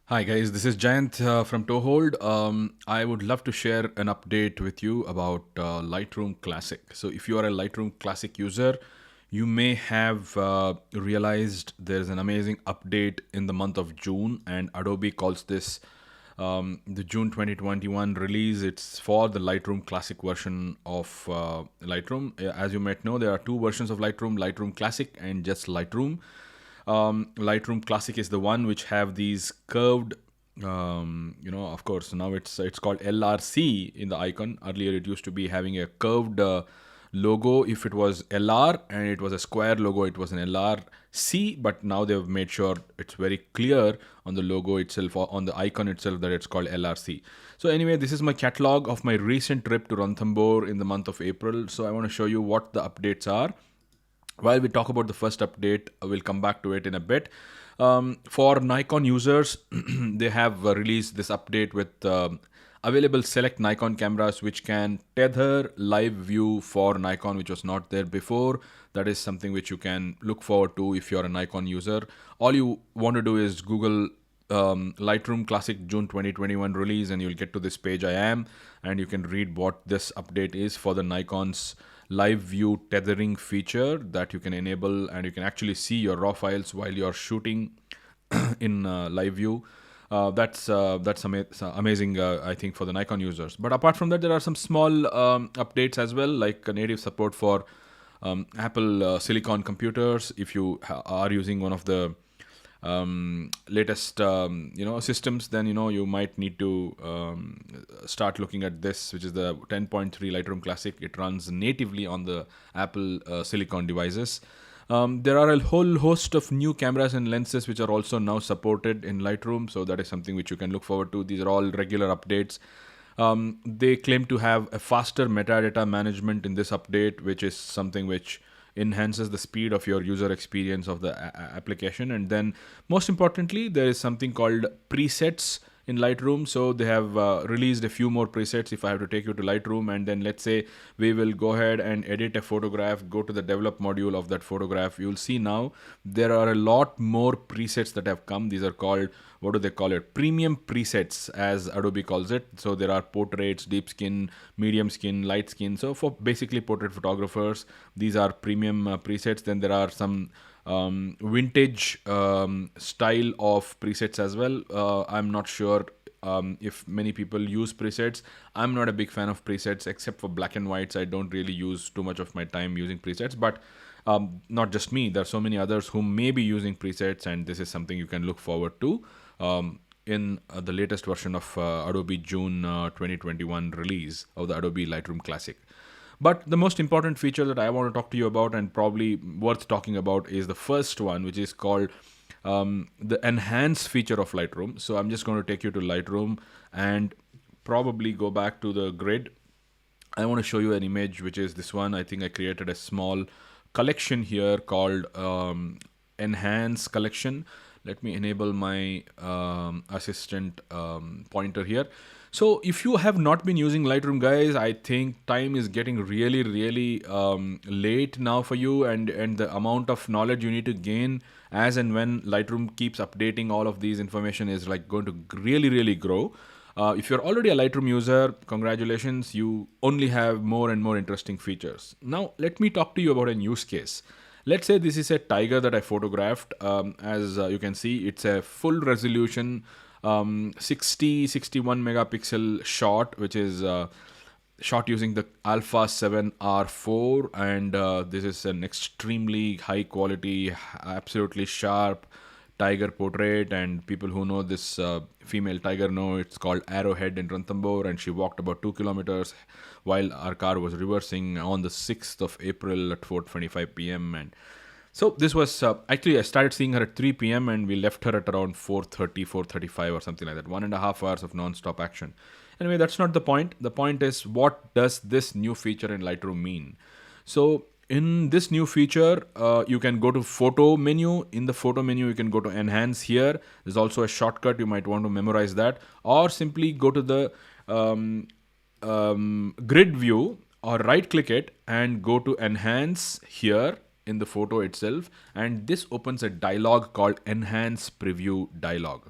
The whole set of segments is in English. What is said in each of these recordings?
Hi guys, this is Jayant from Toehold. I would love to share an update with you about Lightroom Classic. So, if you are a Lightroom Classic user, you may have realized there's an amazing update in the month of June, and Adobe calls this the June 2021 release. It's for the Lightroom Classic version of Lightroom. As you might know, there are two versions of Lightroom: Lightroom Classic and just Lightroom. Lightroom Classic is the one which have these curved, of course now it's called LRC in the icon. Earlier it used to be having a curved logo. If it was LR and it was a square logo, it was an LRC, but now they've made sure it's very clear on the logo itself or on the icon itself that it's called LRC. So anyway, this is my catalog of my recent trip to Ranthambore in the month of April. So I want to show you what the updates are. While we talk about the first update, we'll come back to it in a bit. For Nikon users, they have released this update with available select Nikon cameras which can tether live view for Nikon, which was not there before. That is something which you can look forward to if you're a Nikon user. All you want to do is Google Lightroom Classic June 2021 release, and you'll get to this page I am, and you can read what this update is for the Nikon's live view tethering feature that you can enable, and you can actually see your raw files while you're shooting in live view. That's amazing, I think, for the Nikon users. But apart from that, there are some small updates as well, like native support for Apple Silicon computers. If you are using one of the latest systems, then you might need to start looking at this, which is the 10.3 Lightroom Classic. It runs natively on the Apple Silicon devices. There are a whole host of new cameras and lenses which are also now supported in Lightroom, so that is something which you can look forward to. These are all regular updates. They claim to have a faster metadata management in this update, which is something which enhances the speed of your user experience of the application. And then most importantly, there is something called presets in Lightroom. So they have released a few more presets. If I have to take you to Lightroom, and then let's say we will go ahead and edit a photograph, go to the develop module of that photograph, you'll see now there are a lot more presets that have come. These are called, what do they call it, premium presets, as Adobe calls it. So there are portraits, deep skin, medium skin, light skin. So for basically portrait photographers, these are premium presets. Then there are some vintage style of presets as well. I'm not sure if many people use presets. I'm not a big fan of presets, except for black and whites. I don't really use too much of my time using presets, but not just me. There are so many others who may be using presets, and this is something you can look forward to in the latest version of Adobe June 2021 release of the Adobe Lightroom Classic. But the most important feature that I want to talk to you about, and probably worth talking about, is the first one, which is called the Enhance feature of Lightroom. So I'm just going to take you to Lightroom and probably go back to the grid. I want to show you an image, which is this one. I think I created a small collection here called Enhance collection. Let me enable my assistant pointer here. So if you have not been using Lightroom, guys, I think time is getting really, really late now for you, and the amount of knowledge you need to gain as and when Lightroom keeps updating all of these information is like going to really, really grow. If you're already a Lightroom user, congratulations, you only have more and more interesting features. Now, let me talk to you about a use case. Let's say this is a tiger that I photographed. As you can see, it's a full resolution 61 megapixel shot, which is shot using the Alpha 7R4, and this is an extremely high quality, absolutely sharp tiger portrait. And people who know this female tiger know it's called Arrowhead in Ranthambore, and she walked about 2 kilometers while our car was reversing on the 6th of April at 4:25 p.m. And so this was actually, I started seeing her at 3 p.m. and we left her at around 4:30, 4:35 or something like that. 1.5 hours of non-stop action. Anyway, that's not the point. The point is, what does this new feature in Lightroom mean? So in this new feature, you can go to photo menu. In the photo menu, you can go to enhance here. There's also a shortcut. You might want to memorize that, or simply go to the grid view, or right click it and go to enhance here in the photo itself, and this opens a dialog called enhance preview dialog.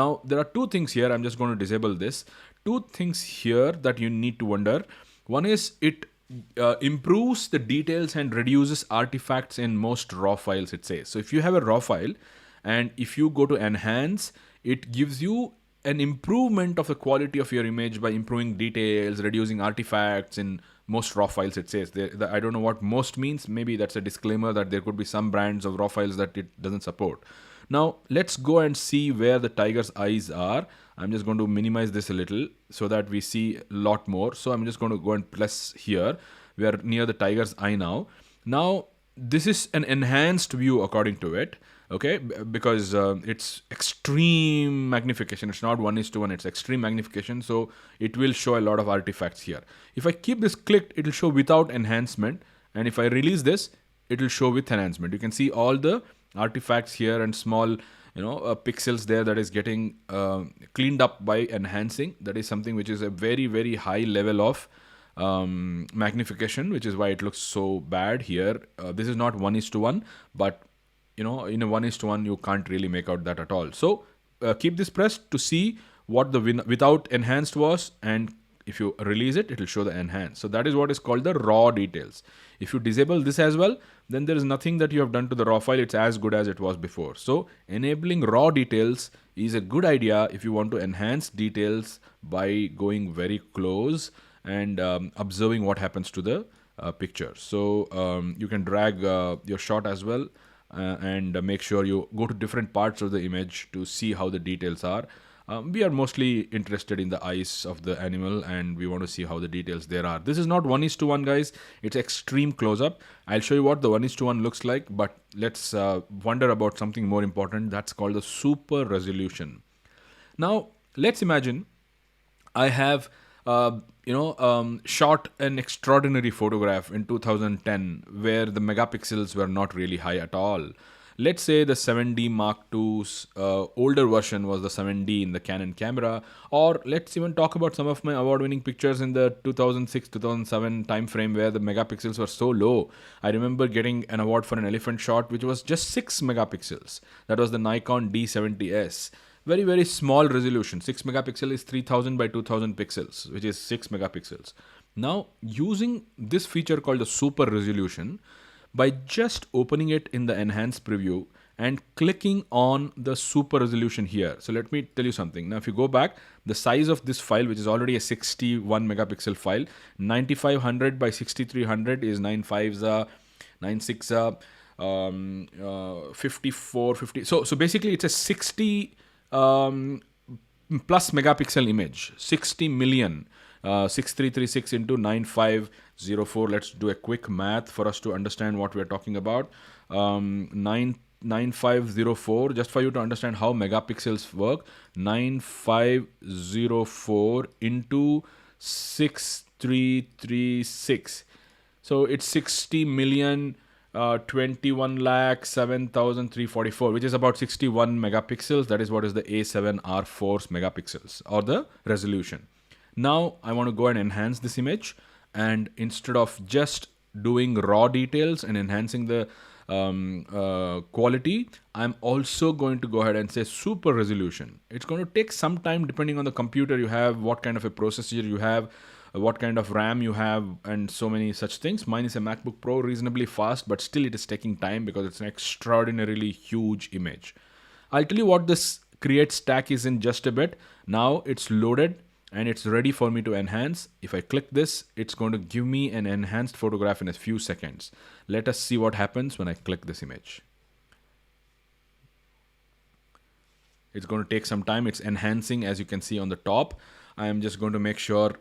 Now, there are two things here. I'm just going to disable this. Two things here that you need to wonder. One is it improves the details and reduces artifacts in most raw files, it says. So if you have a raw file and if you go to enhance, it gives you an improvement of the quality of your image by improving details, reducing artifacts in most raw files, it says. I don't know what most means. Maybe that's a disclaimer that there could be some brands of raw files that it doesn't support. Now, let's go and see where the tiger's eyes are. I'm just going to minimize this a little so that we see a lot more. So I'm just going to go and plus here. We are near the tiger's eye now. Now, this is an enhanced view according to it, okay, because it's extreme magnification. It's not 1:1, it's extreme magnification, so it will show a lot of artifacts here. If I keep this clicked, it will show without enhancement, and if I release this, it will show with enhancement. You can see all the artifacts here and small pixels there that is getting cleaned up by enhancing. That is something which is a very, very high level of magnification, which is why it looks so bad here. This is not 1:1, but in a 1:1 you can't really make out that at all. So keep this pressed to see what the without enhanced was, and if you release it, it will show the enhanced. So that is what is called the raw details. If you disable this as well, then there is nothing that you have done to the raw file. It's as good as it was before. So enabling raw details is a good idea if you want to enhance details by going very close and observing what happens to the picture. So you can drag your shot as well and make sure you go to different parts of the image to see how the details are. We are mostly interested in the eyes of the animal and we want to see how the details there are. This is not 1:1, guys. It's extreme close-up. I'll show you what the 1:1 looks like, but let's wonder about something more important. That's called the super resolution. Now, let's imagine I have shot an extraordinary photograph in 2010 where the megapixels were not really high at all. Let's say the 7D Mark II's older version was the 7D in the Canon camera, or let's even talk about some of my award-winning pictures in the 2006-2007 time frame where the megapixels were so low. I remember getting an award for an elephant shot which was just 6 megapixels. That was the Nikon D70S. Very, very small resolution. 6 megapixel is 3000 by 2000 pixels, which is 6 megapixels. Now, using this feature called the super resolution, by just opening it in the enhanced preview and clicking on the super resolution here. So let me tell you something. Now, if you go back, the size of this file, which is already a 61 megapixel file, 9500 by 6300 is 9.5 9.6 54, 50. So basically it's a 60 plus megapixel image, 60 million. 6336 into 9504. Let's do a quick math for us to understand what we're talking about. 9504, just for you to understand how megapixels work. 9504 into 6336. So it's 60 million 21 lakh 7,344, which is about 61 megapixels. That is what is the A7R4's megapixels or the resolution. Now I want to go and enhance this image, and instead of just doing raw details and enhancing the quality, I'm also going to go ahead and say super resolution. It's going to take some time depending on the computer you have, what kind of a processor you have, what kind of RAM you have, and so many such things. Mine is a MacBook Pro, reasonably fast, but still it is taking time because it's an extraordinarily huge image. I'll tell you what this create stack is in just a bit. Now it's loaded and it's ready for me to enhance. If I click this, it's going to give me an enhanced photograph in a few seconds. Let us see what happens when I click this image. It's going to take some time. It's enhancing, as you can see on the top. I am just going to make sure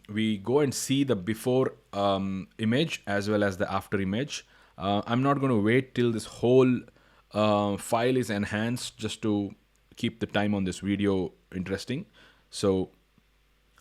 we go and see the before image as well as the after image. I'm not going to wait till this whole file is enhanced just to keep the time on this video interesting. So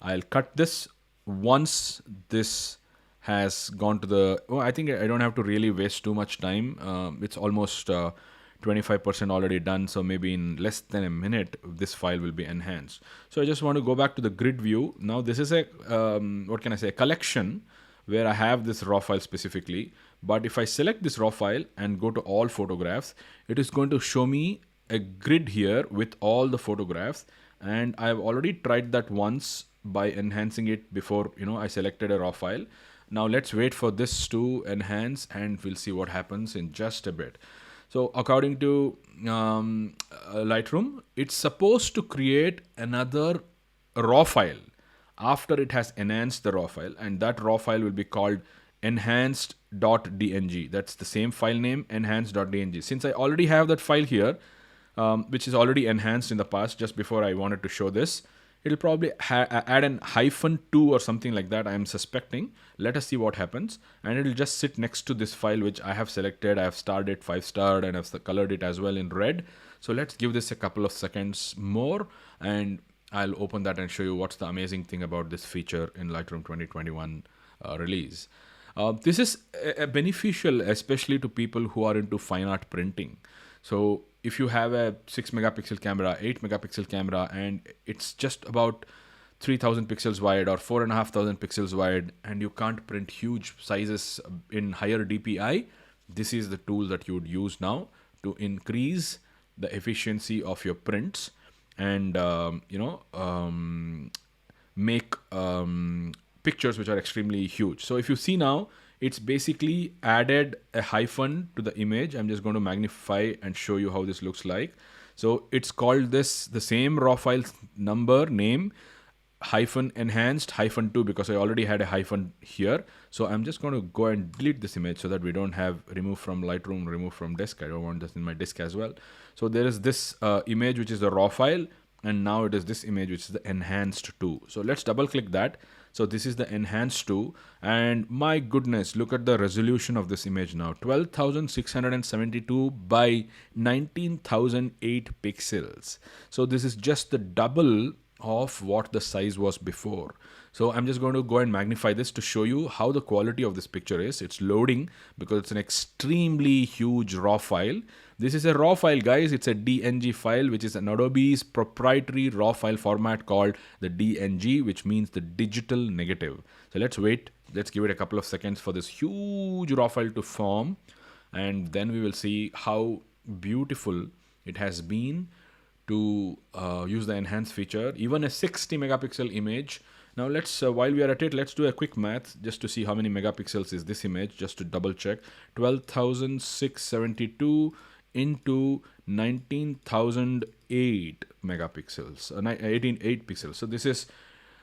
I'll cut this once this has gone to the... Oh, I think I don't have to really waste too much time. It's almost 25% already done. So maybe in less than a minute, this file will be enhanced. So I just want to go back to the grid view. Now this is a, a collection where I have this raw file specifically. But if I select this raw file and go to all photographs, it is going to show me a grid here with all the photographs, and I've already tried that once by enhancing it before I selected a raw file. Now let's wait for this to enhance and we'll see what happens in just a bit. So according to Lightroom, it's supposed to create another raw file after it has enhanced the raw file, and that raw file will be called enhanced.dng. That's the same file name, enhanced.dng. Since I already have that file here, which is already enhanced in the past, just before I wanted to show this, it'll probably add an -2 or something like that, I am suspecting. Let us see what happens. And it'll just sit next to this file which I have selected. I have starred it 5-starred and I've colored it as well in red. So let's give this a couple of seconds more and I'll open that and show you what's the amazing thing about this feature in Lightroom 2021 release. This is beneficial especially to people who are into fine art printing. So if you have a 6 megapixel camera, 8 megapixel camera, and it's just about 3000 pixels wide or 4500 pixels wide, and you can't print huge sizes in higher DPI, this is the tool that you would use now to increase the efficiency of your prints and make pictures which are extremely huge. So if you see now, it's basically added a hyphen to the image. I'm just going to magnify and show you how this looks like. So it's called this, the same raw file number name, hyphen enhanced -2, because I already had a hyphen here. So I'm just going to go and delete this image so that we don't have remove from Lightroom, remove from disk. I don't want this in my disk as well. So there is this image which is the raw file, and now it is this image which is the enhanced 2. So let's double click that. So this is the enhanced 2, and my goodness, look at the resolution of this image now. 12,672 by 19,008 pixels. So this is just the double of what the size was before. So I'm just going to go and magnify this to show you how the quality of this picture is. It's loading because it's an extremely huge raw file. This is a raw file, guys. It's a DNG file, which is an Adobe's proprietary raw file format called the DNG, which means the digital negative. So let's wait. Let's give it a couple of seconds for this huge raw file to form, and then we will see how beautiful it has been to use the enhance feature. Even a 60 megapixel image. Now let's, while we are at it, let's do a quick math just to see how many megapixels is this image, just to double check. 12,672 into 19,008 megapixels, 8 pixels. So this is,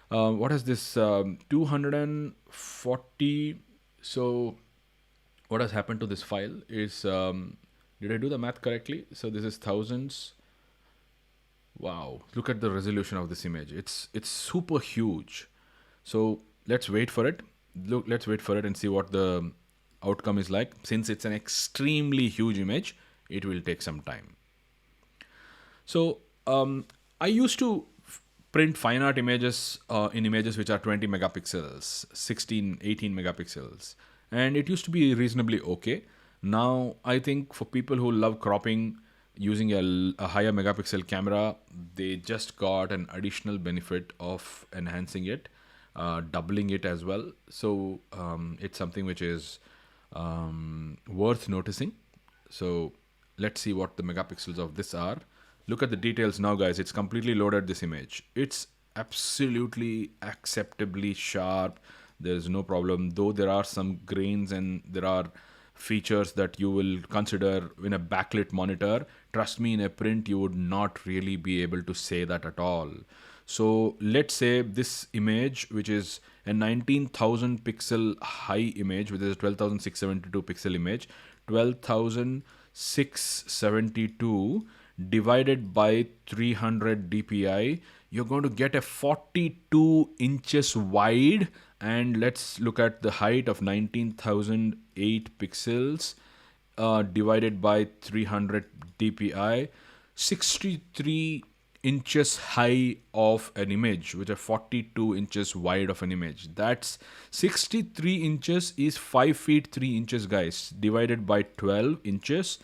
what is this, 240. So what has happened to this file is, did I do the math correctly? So this is thousands. Wow, look at the resolution of this image. It's super huge. So let's wait for it. Let's wait for it and see what the outcome is like. Since it's an extremely huge image, it will take some time. So I used to print fine art images in images which are 20 megapixels, 16, 18 megapixels. And it used to be reasonably okay. Now, I think for people who love cropping using a higher megapixel camera, they just got an additional benefit of enhancing it, doubling it as well. So it's something which is worth noticing. So let's see what the megapixels of this are. Look at the details now, guys. It's completely loaded, this image. It's absolutely acceptably sharp. There's no problem, though there are some grains and there are features that you will consider in a backlit monitor. Trust me, in a print you would not really be able to say that at all. So let's say this image, which is a 19,000 pixel high image, which is a 12,672 pixel image, 12,672 divided by 300 DPI, you're going to get a 42 inches wide. And let's look at the height of 19,008 pixels divided by 300 DPI, 63 inches high of an image, which are 42 inches wide of an image. That's 63 inches is 5 feet 3 inches, guys. Divided by 12 inches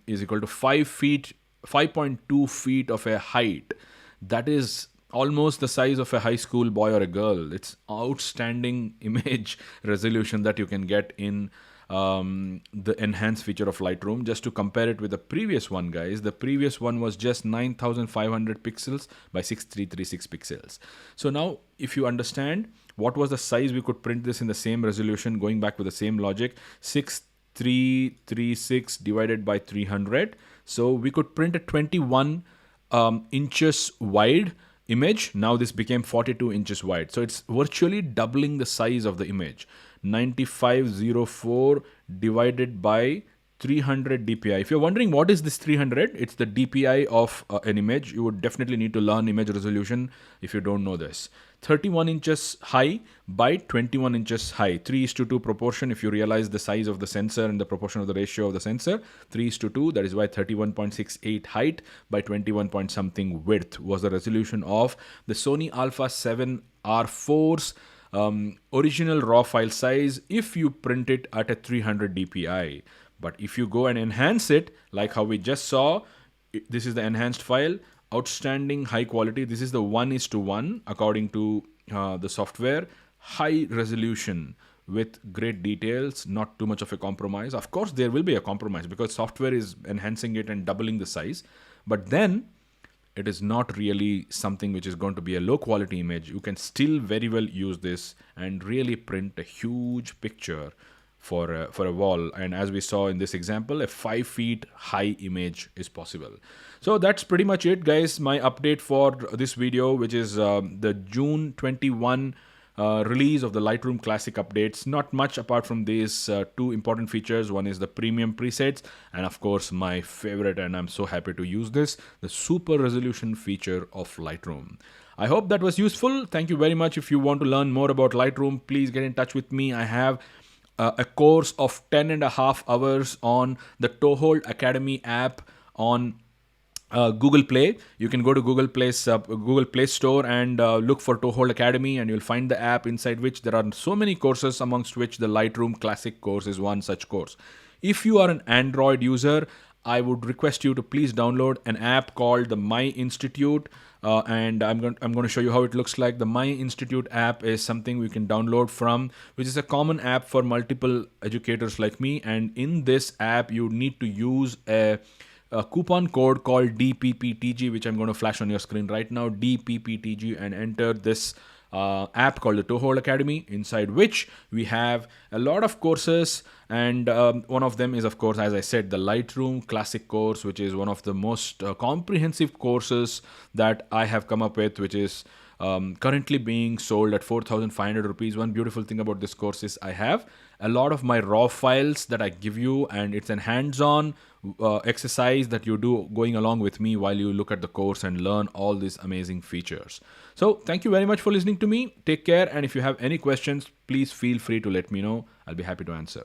is equal to 5.2 feet of a height. That is almost the size of a high school boy or a girl. It's outstanding image resolution that you can get in the enhanced feature of Lightroom. Just to compare it with the previous one, guys, the previous one was just 9500 pixels by 6336 pixels. So now if you understand what was the size, we could print this in the same resolution, going back with the same logic, 6336 divided by 300. So we could print a 21 inches wide image. Now this became 42 inches wide. So it's virtually doubling the size of the image. 9504 divided by 300 DPI. If you're wondering what is this 300, it's the DPI of an image. You would definitely need to learn image resolution if you don't know this. 31 inches high by 21 inches high. 3:2 proportion. If you realize the size of the sensor and the proportion of the ratio of the sensor, 3:2. That is why 31.68 height by 21 point something width was the resolution of the Sony Alpha 7 R4's original raw file size if you print it at a 300 DPI. But if you go and enhance it, like how we just saw, this is the enhanced file, outstanding high quality. This is the 1:1 according to the software. High resolution with great details, not too much of a compromise. Of course, there will be a compromise because software is enhancing it and doubling the size. But then it is not really something which is going to be a low quality image. You can still very well use this and really print a huge picture for a wall. And as we saw in this example, a 5 feet high image is possible. So that's pretty much it, guys. My update for this video, which is the June 21 release of the Lightroom Classic updates. Not much apart from these two important features. One is the premium presets, and of course my favorite, and I'm so happy to use this, the super resolution feature of Lightroom. I hope that was useful. Thank you very much. If you want to learn more about Lightroom, please get in touch with me. I have a course of 10.5 hours on the Toehold Academy app on Google Play. You can go to Google Play Store and look for Toehold Academy, and you'll find the app inside which there are so many courses, amongst which the Lightroom Classic course is one such course. If you are an Android user, I would request you to please download an app called the My Institute, and I'm going to show you how it looks like. The My Institute app is something we can download from, which is a common app for multiple educators like me. And in this app, you need to use a coupon code called DPPTG, which I'm going to flash on your screen right now, DPPTG, and enter this app called the Toehold Academy, inside which we have a lot of courses, and one of them is, of course, as I said, the Lightroom Classic course, which is one of the most comprehensive courses that I have come up with, which is currently being sold at 4,500 rupees. One beautiful thing about this course is I have a lot of my raw files that I give you, and it's a hands-on exercise that you do going along with me while you look at the course and learn all these amazing features. So thank you very much for listening to me. Take care, and if you have any questions, please feel free to let me know. I'll be happy to answer.